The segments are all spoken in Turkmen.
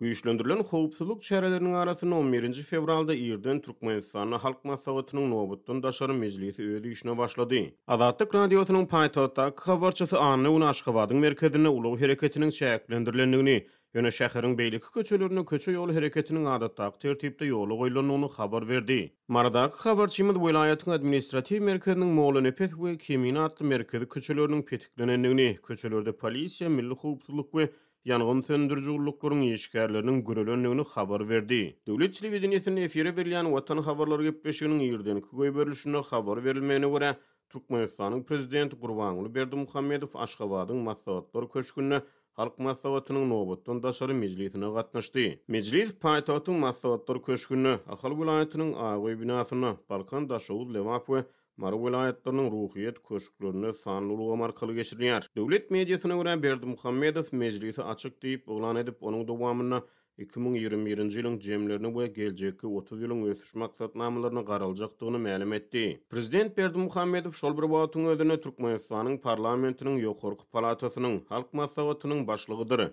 Güýçlendirilen howpsuzlyk çäreleriniň arasyna 11 fevralda Irden Türkmenistanyň Halk Maslahatynyň nowbatdan daşary mejlisi öýdi işine başlady. Azatlyk radiosynyň paýtagtdaky habarçysy Anna Uny Aşgabatyň merkezine ulaw hereketiniň çäklendirilendигini, ýöne şäheriň beýleki köçelerine köçe ýol hereketiniň adatdaky tertipde ýoly goýulynyny habar berdi. Maradaky habarçymyz welaýatyň administrativ merkeziniň Moğlenepet we Kemin adly merkezi köçeleriniň petiklenendigini, köçelerde polisiýa, milli howpsuzlyk we ýangyn söndürjü gulluklaryň işgärleriniň görelendigini habar berdi. Döwlet telewizionynyň efire berilýän Watan habarlary gepleşiginiň ýerdenki goýberilişine habar berilmegine görä, Türkmenistanyň prezidenti Gurbanuly Berdimuhammedow Aşgabatyň maslahatlar köşkünde Halk Maslahatynyň nowbatdan daşary mejlisine gatnaşdy. Mejlis paýtagtyň maslahatlar köşkünde Ahal welaýatynyň Agoý binasyna Balkan Daşawul Lewap we Mara welaýatlarynyň ruhyýet köşklerine sanly ulgam arkaly geçirilýär. Döwlet mediasyna görä Berdimuhammedow mejlisi açyk diýip oglan edip onuň dowamyna 2021-nji ýylyň jemlerini we geljekki 30 ýylyň ösüş maksatnamalaryny garaljakdygyny ma'lum etdi. Prezident Berdimuhammedow şol bir wagtyň özüne Türkmenistanyň parlamentiniň ýokarky palatasynyň Halk Maslahatynyň başlygydyr.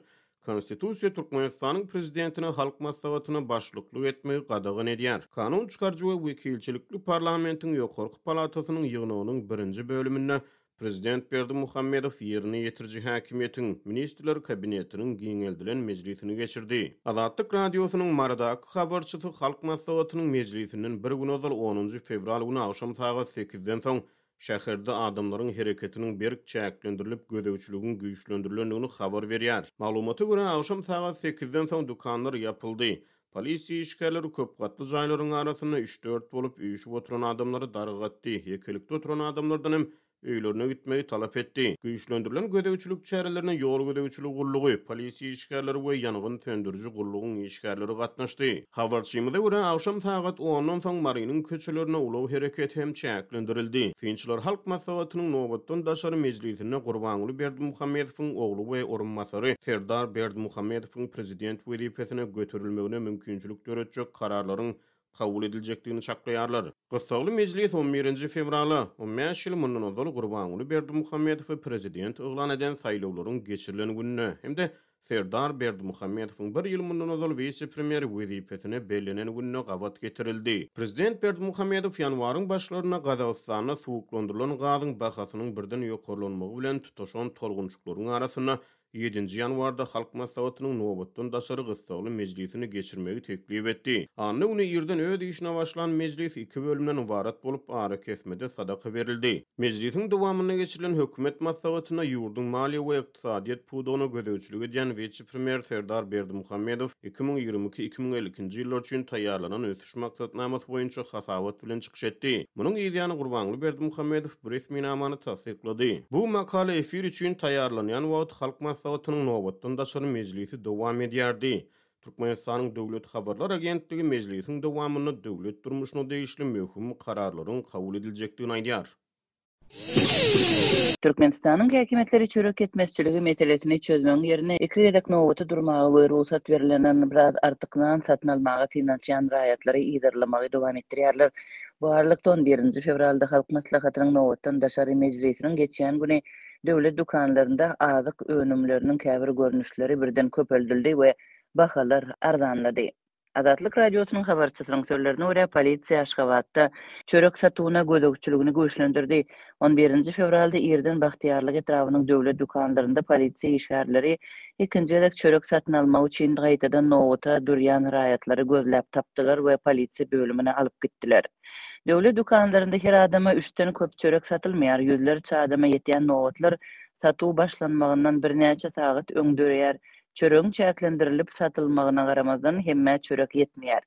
Konstitusiýa Türkmenistanyň prezidentine Halk Maslahatyna başlyklyk etmegi gadagyn edýär. Kanun çykarjy we wekilçilikli parlamentiň ýokarky palatasynyň ýygnawynyň 1-nji bölüminde Prezident Berdimuhammedow ýerine ýetirji häkimiýetiň ministrler kabinetiniň giňeldilen mejlisini geçirdi. Azatlyk radiosynyň maradaky habarçysy Halk Maslahatynyň mejlisinden bir gün özel 10 fevral güni akşam saat 8-den soň şäherde adamlaryň hereketiniň berk çäklendirilip gödäwçiliginiň güýçlendirilendigini habar berýär. Maglumata görä akşam saat 8-den soň dukanlar ýapyldy. Polisiýa işgärleri köp gatly jaýlaryň arasyna 3-4 bolup üýüşip oturan adamlary dargatdy. Ýekelikde oturan adamlardan hem öýlerine gitmegi talap etdi. Güýçlendirilen gödäwçilik çärelerine ýol gödäwçilik gullugy, polisiýa işgärleri we ýangyn söndürjü gullugyň işgärleri gatnaşdy. Habarçymyza görä akşam saat 10-dan soň Marynyň köçelerine ulaw hereket hem çäklendirildi. Finçiler Halk Maslahatynyň nowbatdan daşary mejlisine Gurbanuly Berdimuhammedowyň oglu we orunmasary Serdar Berdimuhammedowyň prezident wezipesine götürilmegine mümkinçilik töretjek kararlaryň kabul ediljekdigini çaklaýarlar. Gysgaly mejlis 11 fevrala 15 ýyl mundan ozal Gurbanuly Berdimuhammedow prezident oglan eden saýlawlaryň geçirilen gününe hem-de Serdar Berdimuhammedowyň bir ýyl mundan ozal vice-premier wezipesine bellenen gününe gabat getirildi. Prezident Berdimuhammedow ýanwaryň başlaryna Gazagystana suwuklandyrylan gazyň bahasynyň birden ýokarlanmagy bilen tutaşan tolgunçyklaryň arasyna 7 ýanwarda Halk Maslahatynyň nowbatdan daşary gysgaly mejlisini geçirmegi teklip etdi. Anna Uny ýerden öz işine başlan mejlis 2 bölümden ibarat bolup ara kesmede sadaka berildi. Mejlisiň dowamyna geçirilen hökümet maslahatyna ýurdun maliýe we ykdysadyýet pudugyna gödäwçilik edýän vice-premier Serdar Berdimuhammedow 2022-2052-nji ýyllar üçin taýýarlanan ösüş maksatnamasy boýunça hasabat bilen çykyş etdi. Munyň ýa-da Gurbanuly Berdimuhammedow bu resmi namany tasdiklady. Bu makale efir üçin taýýarlanýan wagt Halk Maslahatynyň nowbatdan daşary mejlisi dowam edýärdi. Türkmenistanyň döwlet habarlar agentligi mejlisiň dowamyny döwlet durmuşyna değişli möhüm kararlaryň kabul ediljekdigini aýdýar. Türkmenistanyň häkimetleri çörek etmezçiligi meselesini çözmeň ýerine iki gedek nowbaty durmagy we ruhsat berilenden biraz artykyndan satyn almagy tinançyan raýatlary ýygyrlamagy dowam etdirýärler. Bu aralykda 11 fevralda Halk Maslahatynyň nowbatdan daşary mejlisiniň geçýän güni döwlet dukanlarynda azyk önümleriniň käbir görnüşleri birden köpeldildi we bahalar arzanlady. Azatlyk radiosynyň habarçysynyň sözlerine görä polisiýa Aşgabatda çörek satywyna gödäwçiligini güýçlendirdi. 11 fevralda Irden Bahtiýarlyk etrawynyň döwlet dukanlarynda polisiýa işgärleri ikinji gedek çörek satyn almak üçin gaýtadan nowbata durýan raýatlary gözläp tapdylar we polisiýa bölümine alyp gitdiler. Döwlet dukanlarynda her adama 3den köp çörek satylmaýar, ýüzlerçe adama ýetýän nowbatlar satyw başlanmagyndan birnäçe sagat öňdürýär. Çöreğin çäklendirilip satylmagyna garamazdan hemme çörek yetmeýär.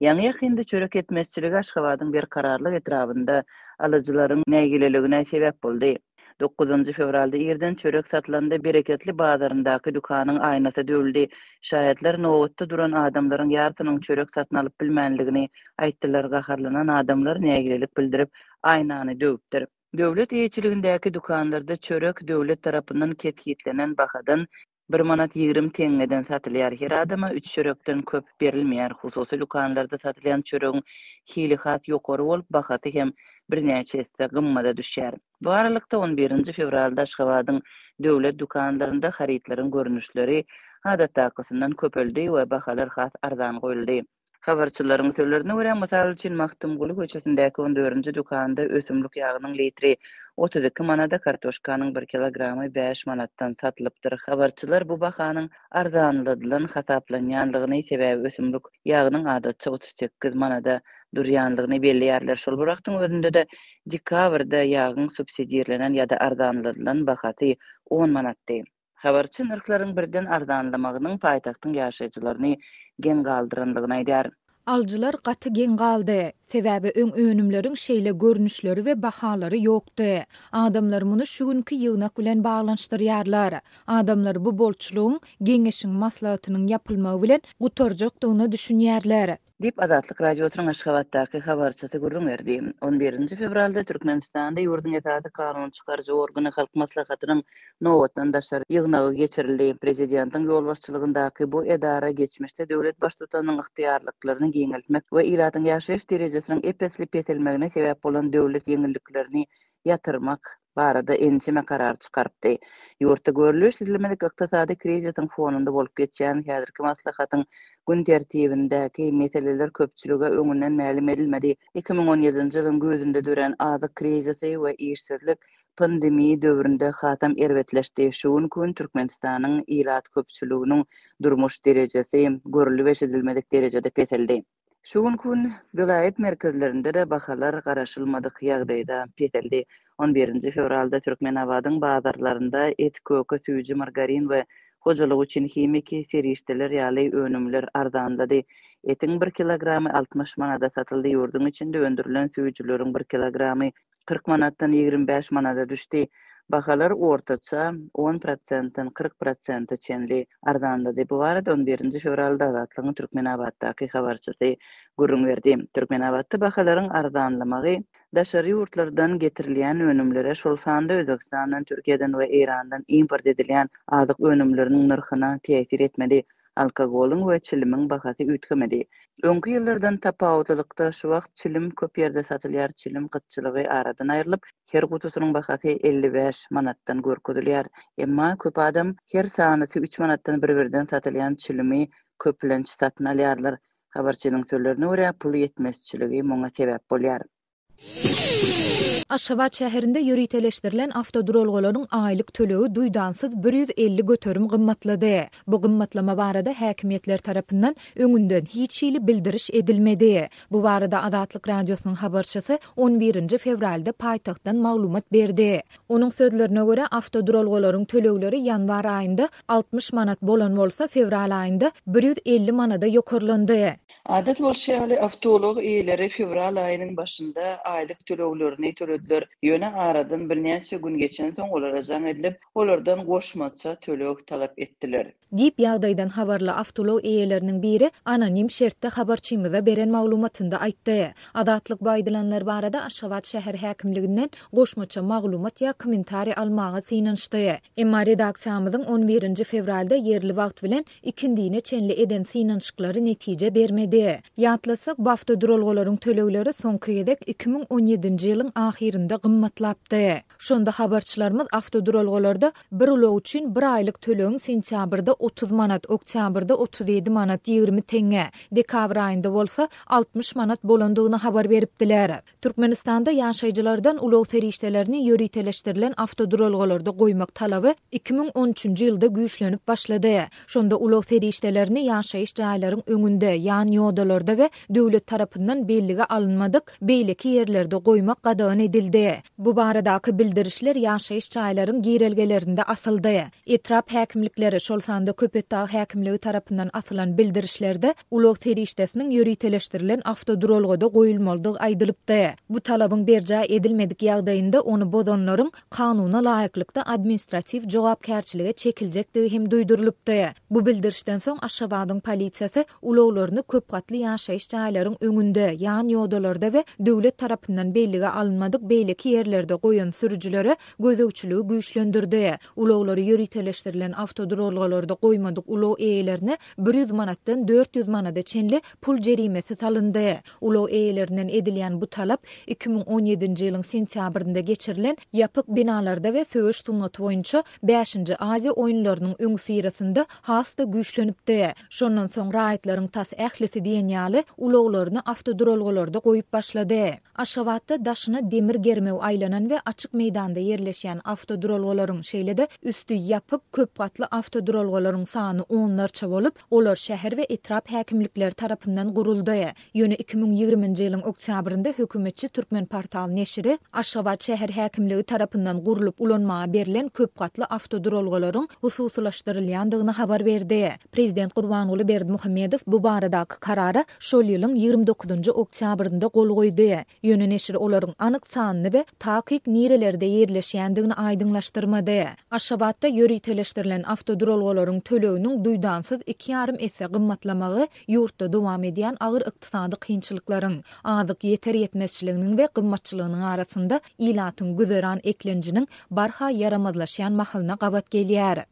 Ýa-ni ýakynda çörek etmezçiligi Aşgabatyň bir kararlyk etrafynda alyjylaryň nägileligine sebäp boldy. 9 fevralda Irden çörek satylanda Bereketli bazaryndaky dukanyň aýnasy döwüldi. Şahyatlar nowbatda duran adamlaryň ýartynyň çörek satyn alyp bilmänligini aýtdylar. Gaharlanan adamlar nägilelik bildirip aýnany döwüpdir. Döwlet ýeçiligindäki dukanlarda çörek döwlet tarapyndan ketgitlenen bahadan 1 manat 20 teňgeden satylýar. Her adama 3 çörekden köp berilmeýär. Hususy dukanlarda satylýan çöregiň hili-hat ýokary bolup bahasy hem birnäçe hisse gymmada düşýär. Bu aralykda 11 fevralda Aşgabatyň döwlet dukanlarynda haritlaryň görnüşleri adatdakysyndan köpeldi we bahalar has arzan goýuldy. Habarçylaryň sözlerine görä, mysal üçin Mahtumguly köçesindäki 14-nji dükanda ösümlik ýagynyň litri 32 manada, kartoşkanyň 1 kilogramy 5 manatdan satylypdyr. Habarçylar bu bahanyň arzanlygynyň hasaplanýanlygyny sebäbi ösümlik ýagynyň adatça 38 manada durýanlygyny belliýärler. Şol wagtyň özünde de dekabrda ýagyň subsidiýalenen ýa-da arzanlygynyň bahasy 10 manatdy. Habarçy narklaryň birden arzanlamagynyň paýtagtyň ýaşaýjylaryny gen galdyranlygyny aýdýar. Aljylar gaty gen galdy. Sebäbi önümleriň şeýle görnüşleri we bahalary ýokdy. Adamlar muny şu günkü ýygnak bilen baglanşdyrýarlar. Adamlar bu bolçulugyň geňeşiň maslahatynyň ýapylmagy bilen gutarjakdygyny düşünýärler. Dip Azatlyk radiosynyň Aşgabatdaky habarçysy Gurrun berdi. 11 fevralda Türkmenistanda ýurdun etaty kanun çykarjy organy halk maslahatynyň nowatdan daşary ýygnagy geçirildi. Prezidentiň ýolbaşçylygyndaky bu edara geçmişde döwlet baştutanyň ygtyýarlyklaryny geňeltmek we ilatyň ýaşaýyş derejesiniň epeslip etilmegine sebäp bolan döwlet ýeňilliklerini ýatyrmak barada ençime karar çykarpdy. Ýurtda görülýär edilmelik ykdysady kriziň fonunda bolup geçýän häzirki maslahatyň gün tertibindäki meseleler köpçülüge öňünden mälim edilmedi. 2017-nji ýylyň gözünde duran azyk krizisi we işsizlik pandemiýa döwründe hatam erbetleşdi. Şuň gün Türkmenistanyň ilat köpçülüginiň durmuş derejesi görülýär edilmedik derejede peteldi. Şuň gün vilayet merkezlerinde de bahalar garaşylmadyk ýagdaýda peteldi. 11 fevralda Türkmenabadyň bazarlarynda et, köke, süýji, margarin we hojalyk üçin himiki serişdeler ýaly önümler arzanlady. Etiň 1 kilogramy 60 manada satyldy. Ýurdun içinde öndürilen süýjileriň 1 kilogramy 40 manatdan 25 manada düşdi. Bahalar ortaça 10%-dan 40% çenli arzanlady. Bu barada 11 fevralda Azatlygyň Türkmenabaddaky habarçysy Gurrun berdi. Türkmenabadda bahalaryň arzanlamagy daşary ýurtlardan getirilýän önümlere, şol sanda Özbekistandan, Türkiýeden we Irandan import edilýän azyk önümleriniň narhyna täsir etmedi. Alkogoluň we çilimiň bahasy ütgemedi. Öňkü ýyllardan tapawutlykda şu wagt çilim köp ýerde satylýar. Çilim gytçylygy aradan aýrylyp, her gutusynyň bahasy 55 manatdan görkezilýär. Emma köp adam her sanysy 3 manatdan bir-birden satylýan çilimi köplenç satyn alýarlar. Habarçynyň sözlerine görä, pul ýetmezçiligi muňa sebäp bolýar. Aşgabat şäherinde ýöriteleşdirilen awtodurolgalaryň aýlyk tölegi duýdansyz 150 göterim gymmatlady. Bu gymmatlama barada häkimetler tarapyndan öňünden hiç ýyly bildiriş edilmedi. Bu barada Azatlyk radiosynyň habarçysy 11 fevralda paýtagtdan maglumat berdi. Onuň sözlerine görä, awtodurolgalaryň tölegleri ýanwar aýynda 60 manat bolan bolsa, fevral aýynda 150 manada ýokarlandy. Adat bolşaly awtolog eýleri fevral aýynyň başynda aýlyk töleglerini төлediler. Ýöne aradan bir näçe gün geçen soň olara jaň edilip, olardan goşmaça töleg talap etdiler. Dip ýagdaýdan habarly awtolog eýeleriniň biri anonim şertde habarçymyza beren maglumatynda aýtdy. Adatlyk baýdylanlar barada Aşgabat şäher häkimliginden goşmaça maglumat ýa kommentari almagy synançdy. Emma redaksiýamyzyň 11 fevralda ýerli wagt bilen ikindine çenli eden synançyklary netije bermedi. Ýatlasak, bu awtodurolgalaryň tölegleri soňky ýedek 2017-nji ýylyň ahirinde gymmatlapdy. Şonda habarçylarymyz awtodurolgalarda bir ulog üçin bir aýlyk tölegin sentýabrda 30 manat, oktýabrda 37 manat 20 teňe, dekabr aýynda bolsa 60 manat bolandygyny habar beripdiler. Türkmenistanda ýaşaýjylardan ulog serişdelerini ýöriteleşdirilen awtodurolgalarda goýmak talaby 2013-nji ýylda güýçlenip başlady. Şonda ulog serişdelerini ýaşaýyş jaýlaryň öňünde, ýani ýodalarda we döwlet tarapyndan bellige alınmadyk beýleki ýerlerde goýmak gadagyn edildi. Bu baradaky bildirişler ýaşaýyş jaýlaryň girelgelerinde asyldy. Etrap häkimlikleri şol sanda Köpetdağ häkimligi tarapyndan asylan bildirişlerde ulug serişdesiniň ýöriteleşdirilen awtodurolgada goýulmalydygy aýdylypdy. Bu talabyň berja edilmedik ýagdaýynda onu bozanlaryň kanuna laýyklykda administrativ jogapkärçilige çekiljekdigi hem duýdurylypdy. Bu bildirişden soň Aşgabatyň polisiýasy uluglaryny köp katly ýaşaýyş jaýlaryň öňünde, ýan ýodalarda we döwlet tarapyndan bellige alınmadyk beýleki ýerlerde goýan sürüjilere gözegçiligi güýçlendirdi. Ulawlary ýöriteleşdirilen awtodrolgalarda goýmadyk ulaw eýelerini 100 manatdan 400 manada çenli pul jerimesi salyndy. Ulaw eýelerinden edilýän bu talap 2017-nji ýylyň sentýabrynda geçirilen ýapyk binalarda we söýüş sunnaty boýunça 5-nji Aziýa oýunlarynyň öňü syrasynda hasta güýçlenipdi. Şondan soň raýatlaryň tas ählisi diýen ýaly ulawlaryny awtodrolgalarda goýup başlady. Aşgabatda daşyna demir germew aýlanan we açyk meýdanda ýerleşýän awtodrolgalaryň şeýlede üstü ýapyk köp gatly awtodrolgalaryň sany onlarça bolup, olar şäher we etrap häkimlikleri tarapyndan guruldy. Ýöne 2020-nji ýylyň oktýabrynda hökümetçi Türkmen portal neşri Aşgabat şäher häkimligi tarapyndan gurulup ulanmaga berilen köp gatly awtodrolgalaryň hususlaşdyrylýandygyny habar berdi. Prezident Gurbanuly Berdimuhammedow bu baradaky karara şol ýylyň 29-njy oktýabrynda gol goýdy. Ýöne neşri olaryň anyk sanyny we takyk nirelerde ýerleşýändigini aýdyňlaşdyrmady. Aşgabatda ýöriteleşdirilen awtodrolgalaryň töleginiň duýdansyz 2,5 esse gymmatlamagy ýurtda dowam edýän agyr ykdysady kynçylyklaryň, azyk ýeter ýetmezçiliginiň we gymmatçylygynyň arasynda ilatyň güzeran eklenjiniň barha yaramazlaşýan mahalyna gabat gelýär.